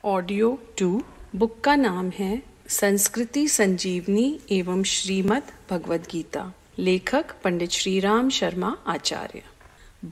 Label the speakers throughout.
Speaker 1: Audio 2 book का नाम है संस्कृति संजीवनी एवं श्रीमद् भगवद गीता। लेखक पंडित श्रीराम शर्मा आचार्य।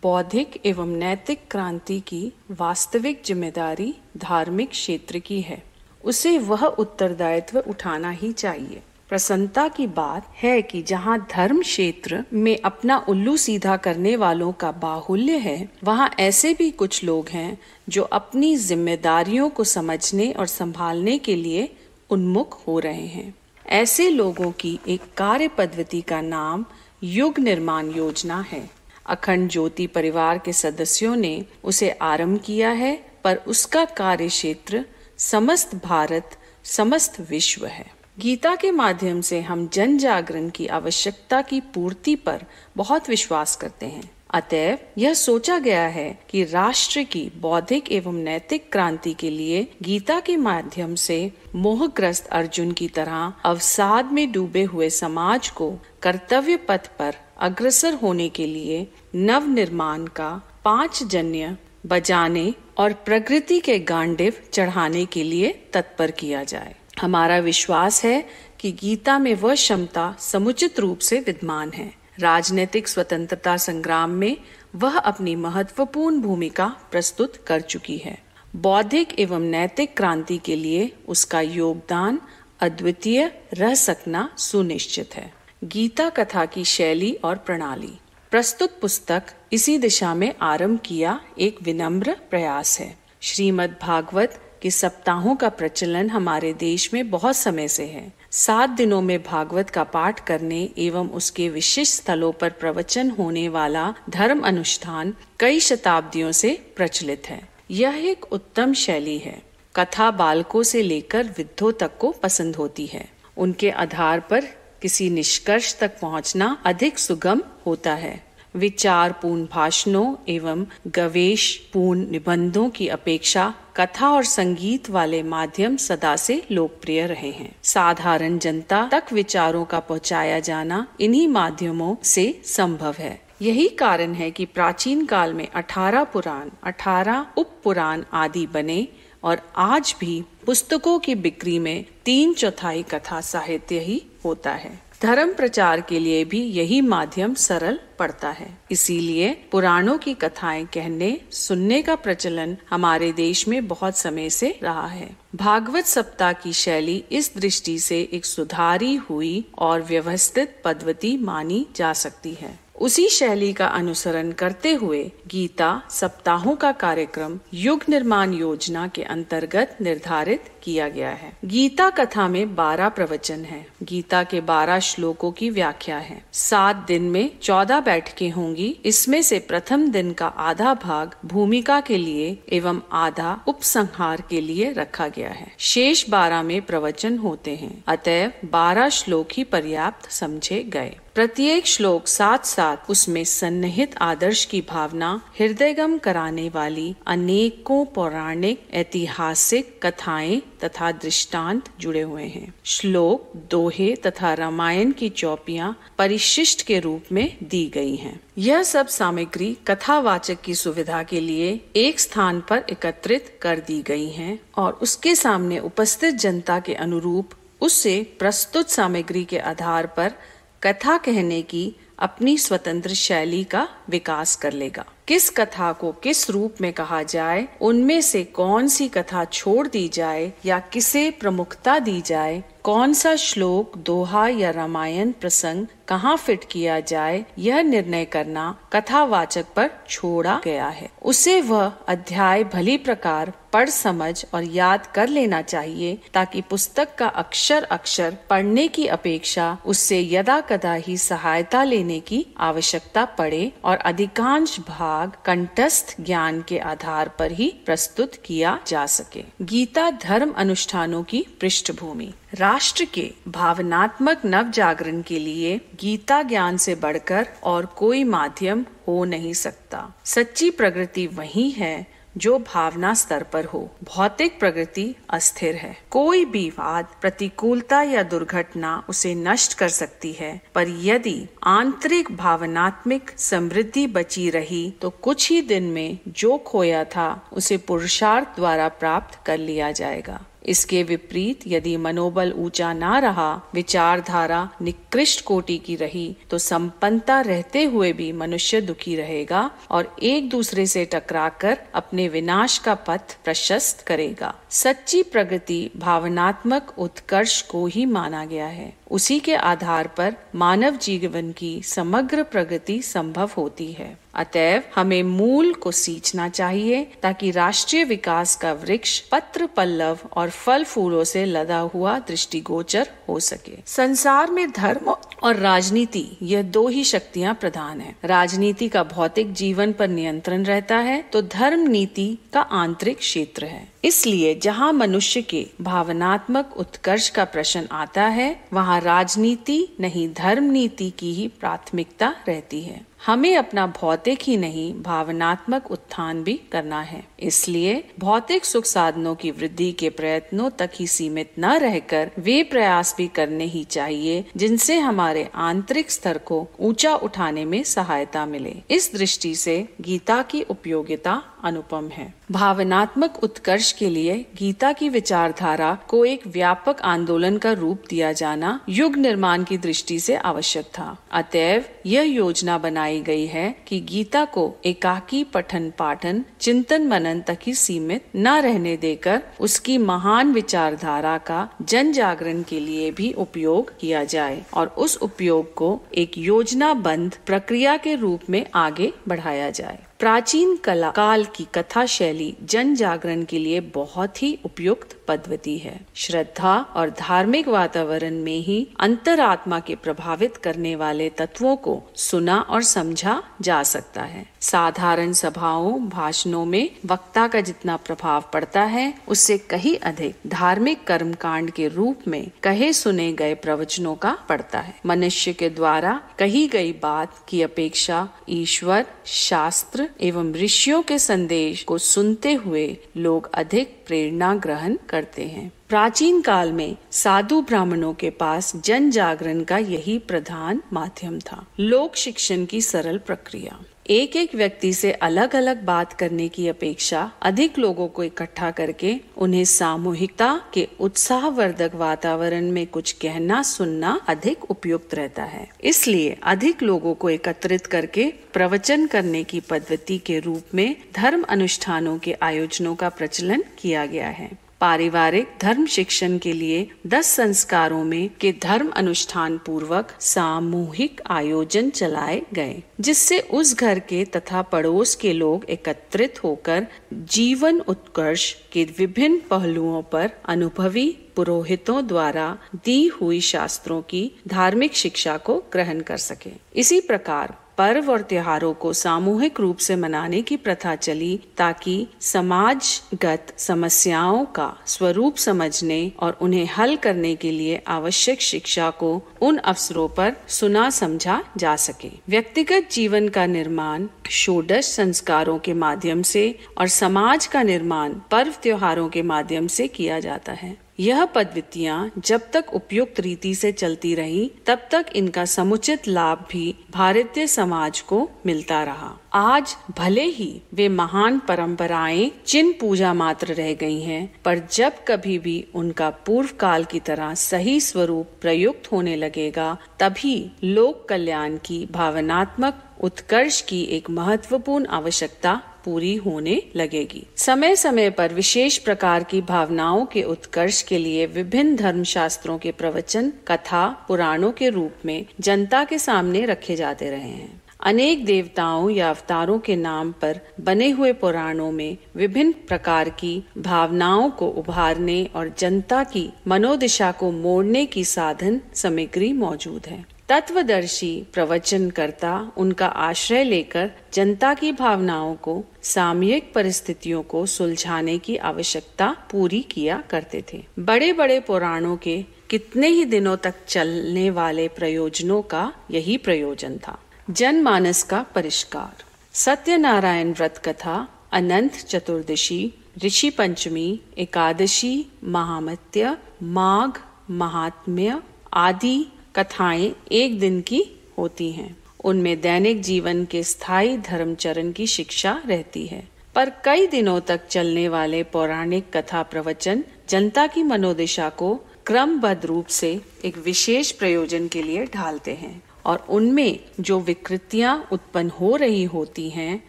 Speaker 1: बौद्धिक एवं नैतिक क्रांति की वास्तविक जिम्मेदारी धार्मिक क्षेत्र की है, उसे वह उत्तरदायित्व उठाना ही चाहिए। प्रसन्नता की बात है कि जहाँ धर्म क्षेत्र में अपना उल्लू सीधा करने वालों का बाहुल्य है, वहाँ ऐसे भी कुछ लोग हैं जो अपनी जिम्मेदारियों को समझने और संभालने के लिए उन्मुख हो रहे हैं। ऐसे लोगों की एक कार्य पद्धति का नाम युग निर्माण योजना है। अखंड ज्योति परिवार के सदस्यों ने उसे आरंभ किया है, पर उसका कार्य क्षेत्र समस्त भारत, समस्त विश्व है। गीता के माध्यम से हम जन जागरण की आवश्यकता की पूर्ति पर बहुत विश्वास करते हैं। अतएव यह सोचा गया है कि राष्ट्र की बौद्धिक एवं नैतिक क्रांति के लिए गीता के माध्यम से मोहग्रस्त अर्जुन की तरह अवसाद में डूबे हुए समाज को कर्तव्य पथ पर अग्रसर होने के लिए नव निर्माण का 5 जन्य बजाने और प्रकृति के गांडिव चढ़ाने के लिए तत्पर किया जाए। हमारा विश्वास है कि गीता में वह क्षमता समुचित रूप से विद्यमान है। राजनीतिक स्वतंत्रता संग्राम में वह अपनी महत्वपूर्ण भूमिका प्रस्तुत कर चुकी है। बौद्धिक एवं नैतिक क्रांति के लिए उसका योगदान अद्वितीय रह सकना सुनिश्चित है। गीता कथा की शैली और प्रणाली। प्रस्तुत पुस्तक इसी दिशा में आरंभ किया एक विनम्र प्रयास है। श्रीमद् भागवत के सप्ताहों का प्रचलन हमारे देश में बहुत समय से है। 7 दिनों में भागवत का पाठ करने एवं उसके विशिष्ट स्थलों पर प्रवचन होने वाला धर्म अनुष्ठान कई शताब्दियों से प्रचलित है। यह एक उत्तम शैली है। कथा बालकों से लेकर वृद्धों तक को पसंद होती है। उनके आधार पर किसी निष्कर्ष तक पहुंचना अधिक सुगम होता है। विचार पूर्ण भाषणों एवं गवेश पूर्ण निबंधों की अपेक्षा कथा और संगीत वाले माध्यम सदा से लोकप्रिय रहे हैं। साधारण जनता तक विचारों का पहुंचाया जाना इन्हीं माध्यमों से संभव है। यही कारण है कि प्राचीन काल में 18 पुराण, 18 उप पुराण आदि बने और आज भी पुस्तकों की बिक्री में 3/4 कथा साहित्य ही होता है। धर्म प्रचार के लिए भी यही माध्यम सरल पड़ता है। इसीलिए पुराणों की कथाएं कहने सुनने का प्रचलन हमारे देश में बहुत समय से रहा है। भागवत सप्ताह की शैली इस दृष्टि से एक सुधारी हुई और व्यवस्थित पद्धति मानी जा सकती है। उसी शैली का अनुसरण करते हुए गीता सप्ताहों का कार्यक्रम युग निर्माण योजना के अंतर्गत निर्धारित किया गया है। गीता कथा में 12 प्रवचन हैं। गीता के 12 श्लोकों की व्याख्या है। 7 दिन में 14 बैठकें होंगी। इसमें से प्रथम दिन का आधा भाग भूमिका के लिए एवं आधा उपसंहार के लिए रखा गया है। शेष 12 में प्रवचन होते हैं। अतएव 12 श्लोक ही पर्याप्त समझे गए। प्रत्येक श्लोक साथ साथ उसमें सन्निहित आदर्श की भावना हृदयगम कराने वाली अनेकों पौराणिक ऐतिहासिक कथाएं तथा दृष्टांत जुड़े हुए हैं। श्लोक, दोहे तथा रामायण की चौपियां परिशिष्ट के रूप में दी गई हैं। यह सब सामग्री कथावाचक की सुविधा के लिए एक स्थान पर एकत्रित कर दी गई हैं और उसके सामने उपस्थित जनता के अनुरूप उससे प्रस्तुत सामग्री के आधार पर कथा कहने की अपनी स्वतंत्र शैली का विकास कर लेगा। किस कथा को किस रूप में कहा जाए, उनमें से कौन सी कथा छोड़ दी जाए या किसे प्रमुखता दी जाए, कौन सा श्लोक, दोहा या रामायण प्रसंग कहाँ फिट किया जाए, यह निर्णय करना कथावाचक पर छोड़ा गया है। उसे वह अध्याय भली प्रकार पढ़ समझ और याद कर लेना चाहिए, ताकि पुस्तक का अक्षर अक्षर पढ़ने की अपेक्षा उससे यदा कदा ही सहायता लेने की आवश्यकता पड़े और अधिकांश भाग कंठस्थ ज्ञान के आधार पर ही प्रस्तुत किया जा सके। गीता धर्म अनुष्ठानों की पृष्ठभूमि। राष्ट्र के भावनात्मक नव जागरण के लिए गीता ज्ञान से बढ़कर और कोई माध्यम हो नहीं सकता। सच्ची प्रगति वही है जो भावना स्तर पर हो। भौतिक प्रगति अस्थिर है। कोई भी वाद, प्रतिकूलता या दुर्घटना उसे नष्ट कर सकती है, पर यदि आंतरिक भावनात्मक समृद्धि बची रही तो कुछ ही दिन में जो खोया था उसे पुरुषार्थ द्वारा प्राप्त कर लिया जाएगा। इसके विपरीत यदि मनोबल ऊंचा ना रहा, विचारधारा निकृष्ट कोटि की रही, तो संपन्नता रहते हुए भी मनुष्य दुखी रहेगा और एक दूसरे से टकराकर अपने विनाश का पथ प्रशस्त करेगा। सच्ची प्रगति भावनात्मक उत्कर्ष को ही माना गया है। उसी के आधार पर मानव जीवन की समग्र प्रगति संभव होती है। अतएव हमें मूल को सींचना चाहिए ताकि राष्ट्रीय विकास का वृक्ष पत्र पल्लव और फल फूलों से लदा हुआ दृष्टिगोचर हो सके। संसार में धर्म और राजनीति, यह दो ही शक्तियां प्रधान है। राजनीति का भौतिक जीवन पर नियंत्रण रहता है तो धर्म नीति का आंतरिक क्षेत्र है। इसलिए जहाँ मनुष्य के भावनात्मक उत्कर्ष का प्रश्न आता है, वहाँ राजनीति नहीं धर्म नीति की ही प्राथमिकता रहती है। हमें अपना भौतिक ही नहीं भावनात्मक उत्थान भी करना है। इसलिए भौतिक सुख साधनों की वृद्धि के प्रयत्नों तक ही सीमित न रहकर वे प्रयास भी करने ही चाहिए जिनसे हमारे आंतरिक स्तर को ऊंचा उठाने में सहायता मिले। इस दृष्टि से गीता की उपयोगिता अनुपम है। भावनात्मक उत्कर्ष के लिए गीता की विचारधारा को एक व्यापक आंदोलन का रूप दिया जाना युग निर्माण की दृष्टि से आवश्यक था। अतएव यह योजना बनाई गई है कि गीता को एकाकी पठन पाठन चिंतन मनन तक ही सीमित न रहने देकर उसकी महान विचारधारा का जन जागरण के लिए भी उपयोग किया जाए और उस उपयोग को एक योजनाबद्ध प्रक्रिया के रूप में आगे बढ़ाया जाए। प्राचीन काल की कथा शैली जन जागरण के लिए बहुत ही उपयुक्त पद्धति है। श्रद्धा और धार्मिक वातावरण में ही अंतरात्मा के प्रभावित करने वाले तत्वों को सुना और समझा जा सकता है। साधारण सभाओं भाषणों में वक्ता का जितना प्रभाव पड़ता है, उससे कहीं अधिक धार्मिक कर्मकांड के रूप में कहे सुने गए प्रवचनों का पड़ता है। मनुष्य के द्वारा कही गई बात की अपेक्षा ईश्वर, शास्त्र एवं ऋषियों के संदेश को सुनते हुए लोग अधिक प्रेरणा ग्रहण करते हैं। प्राचीन काल में साधु ब्राह्मणों के पास जन जागरण का यही प्रधान माध्यम था। लोक शिक्षण की सरल प्रक्रिया एक एक व्यक्ति से अलग अलग बात करने की अपेक्षा अधिक लोगों को इकट्ठा करके उन्हें सामूहिकता के उत्साहवर्धक वातावरण में कुछ कहना सुनना अधिक उपयुक्त रहता है। इसलिए अधिक लोगों को एकत्रित करके प्रवचन करने की पद्धति के रूप में धर्म अनुष्ठानों के आयोजनों का प्रचलन किया गया है। पारिवारिक धर्म शिक्षण के लिए 10 संस्कारों में के धर्म अनुष्ठान पूर्वक सामूहिक आयोजन चलाए गए, जिससे उस घर के तथा पड़ोस के लोग एकत्रित होकर जीवन उत्कर्ष के विभिन्न पहलुओं पर अनुभवी पुरोहितों द्वारा दी हुई शास्त्रों की धार्मिक शिक्षा को ग्रहण कर सके। इसी प्रकार पर्व और त्योहारों को सामूहिक रूप से मनाने की प्रथा चली ताकि समाजगत समस्याओं का स्वरूप समझने और उन्हें हल करने के लिए आवश्यक शिक्षा को उन अवसरों पर सुना समझा जा सके। व्यक्तिगत जीवन का निर्माण षोडश संस्कारों के माध्यम से और समाज का निर्माण पर्व त्योहारों के माध्यम से किया जाता है। यह पद्धतियां जब तक उपयुक्त रीति से चलती रही, तब तक इनका समुचित लाभ भी भारतीय समाज को मिलता रहा। आज भले ही वे महान परंपराएं चिन्ह पूजा मात्र रह गई हैं, पर जब कभी भी उनका पूर्व काल की तरह सही स्वरूप प्रयुक्त होने लगेगा, तभी लोक कल्याण की भावनात्मक उत्कर्ष की एक महत्वपूर्ण आवश्यकता पूरी होने लगेगी। समय समय पर विशेष प्रकार की भावनाओं के उत्कर्ष के लिए विभिन्न धर्म शास्त्रों के प्रवचन कथा पुराणों के रूप में जनता के सामने रखे जाते रहे हैं। अनेक देवताओं या अवतारों के नाम पर बने हुए पुराणों में विभिन्न प्रकार की भावनाओं को उभारने और जनता की मनोदिशा को मोड़ने की साधन सामग्री मौजूद है। तत्वदर्शी प्रवचनकर्ता उनका आश्रय लेकर जनता की भावनाओं को सामयिक परिस्थितियों को सुलझाने की आवश्यकता पूरी किया करते थे। बड़े बड़े पुराणों के कितने ही दिनों तक चलने वाले प्रयोजनों का यही प्रयोजन था। जनमानस का परिष्कार। सत्यनारायण व्रत कथा अनंत चतुर्दशी, ऋषि पंचमी, एकादशी, महामत्य, माघ, महात्म्य आदि कथाएं एक दिन की होती हैं। उनमें दैनिक जीवन के स्थायी धर्मचरण की शिक्षा रहती है। पर कई दिनों तक चलने वाले पौराणिक कथा प्रवचन जनता की मनोदशा को क्रमबद्ध रूप से एक विशेष प्रयोजन के लिए ढालते हैं और उनमें जो विकृतियां उत्पन्न हो रही होती हैं,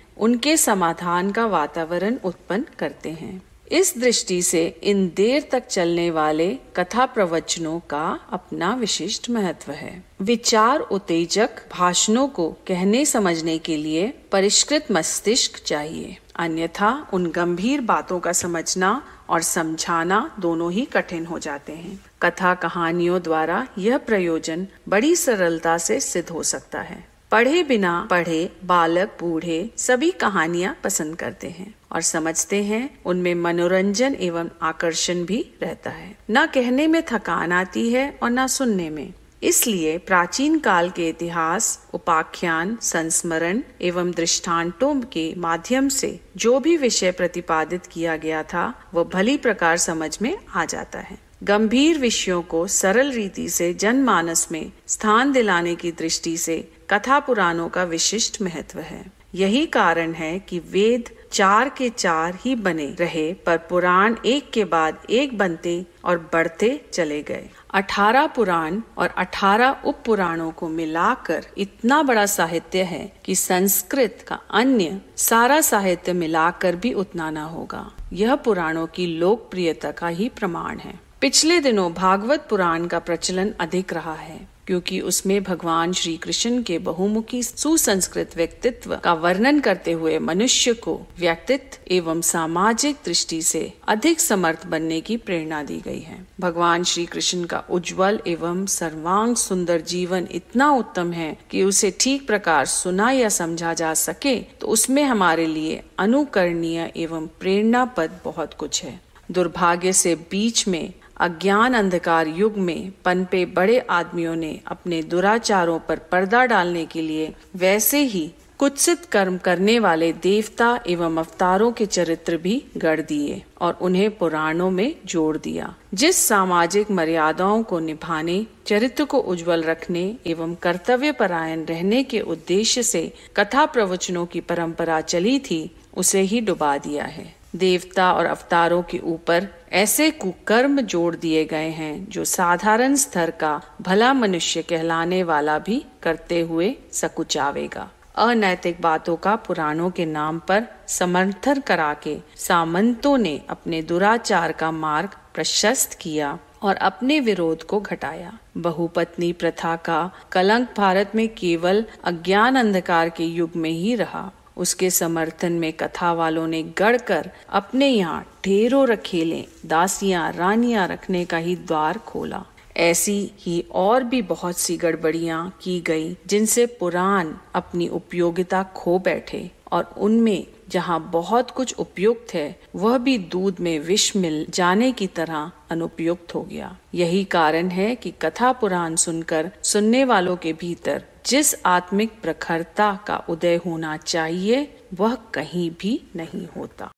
Speaker 1: उनके समाधान का वातावरण उत्पन्न करते हैं। इस दृष्टि से इन देर तक चलने वाले कथा प्रवचनों का अपना विशिष्ट महत्व है। विचार उत्तेजक भाषणों को कहने समझने के लिए परिष्कृत मस्तिष्क चाहिए, अन्यथा उन गंभीर बातों का समझना और समझाना दोनों ही कठिन हो जाते हैं। कथा कहानियों द्वारा यह प्रयोजन बड़ी सरलता से सिद्ध हो सकता है। पढ़े बिना पढ़े बालक बूढ़े सभी कहानियां पसंद करते हैं और समझते हैं। उनमें मनोरंजन एवं आकर्षण भी रहता है। न कहने में थकान आती है और न सुनने में। इसलिए प्राचीन काल के इतिहास, उपाख्यान, संस्मरण एवं दृष्टांतों के माध्यम से जो भी विषय प्रतिपादित किया गया था, वह भली प्रकार समझ में आ जाता है। गंभीर विषयों को सरल रीति से जनमानस में स्थान दिलाने की दृष्टि से कथा पुराणों का विशिष्ट महत्व है। यही कारण है कि वेद 4 के 4 ही बने रहे, पर पुराण एक के बाद एक बनते और बढ़ते चले गए। 18 पुराण और 18 उप पुराणों को मिलाकर इतना बड़ा साहित्य है कि संस्कृत का अन्य सारा साहित्य मिलाकर भी उतना ना होगा। यह पुराणों की लोकप्रियता का ही प्रमाण है। पिछले दिनों भागवत पुराण का प्रचलन अधिक रहा है, क्योंकि उसमें भगवान श्री कृष्ण के बहुमुखी सुसंस्कृत व्यक्तित्व का वर्णन करते हुए मनुष्य को व्यक्तित्व एवं सामाजिक दृष्टि से अधिक समर्थ बनने की प्रेरणा दी गई है। भगवान श्री कृष्ण का उज्जवल एवं सर्वांग सुंदर जीवन इतना उत्तम है कि उसे ठीक प्रकार सुना या समझा जा सके तो उसमें हमारे लिए अनुकरणीय एवं प्रेरणापद बहुत कुछ है। दुर्भाग्य से बीच में अज्ञान अंधकार युग में पनपे बड़े आदमियों ने अपने दुराचारों पर पर्दा डालने के लिए वैसे ही कुत्सित कर्म करने वाले देवता एवं अवतारों के चरित्र भी गढ़ दिए और उन्हें पुराणों में जोड़ दिया। जिस सामाजिक मर्यादाओं को निभाने, चरित्र को उज्जवल रखने एवं कर्तव्य परायण रहने के उद्देश्य से कथा प्रवचनों की परंपरा चली थी, उसे ही डुबा दिया है। देवता और अवतारों के ऊपर ऐसे कुकर्म जोड़ दिए गए हैं जो साधारण स्तर का भला मनुष्य कहलाने वाला भी करते हुए सकुचावेगा। अनैतिक बातों का पुराणों के नाम पर समर्थन करा के सामंतों ने अपने दुराचार का मार्ग प्रशस्त किया और अपने विरोध को घटाया। बहुपत्नी प्रथा का कलंक भारत में केवल अज्ञान अंधकार के युग में ही रहा। उसके समर्थन में कथा वालों ने गढ़कर अपने यहाँ ढेरों रखेले, दासियां, रानियां रखने का ही द्वार खोला। ऐसी ही और भी बहुत सी गड़बड़ियां की गई, जिनसे पुराण अपनी उपयोगिता खो बैठे और उनमें जहाँ बहुत कुछ उपयुक्त है, वह भी दूध में विष मिल जाने की तरह अनुपयुक्त हो गया। यही कारण है कि कथा पुराण सुनकर सुनने वालों के भीतर जिस आत्मिक प्रखरता का उदय होना चाहिए, वह कहीं भी नहीं होता।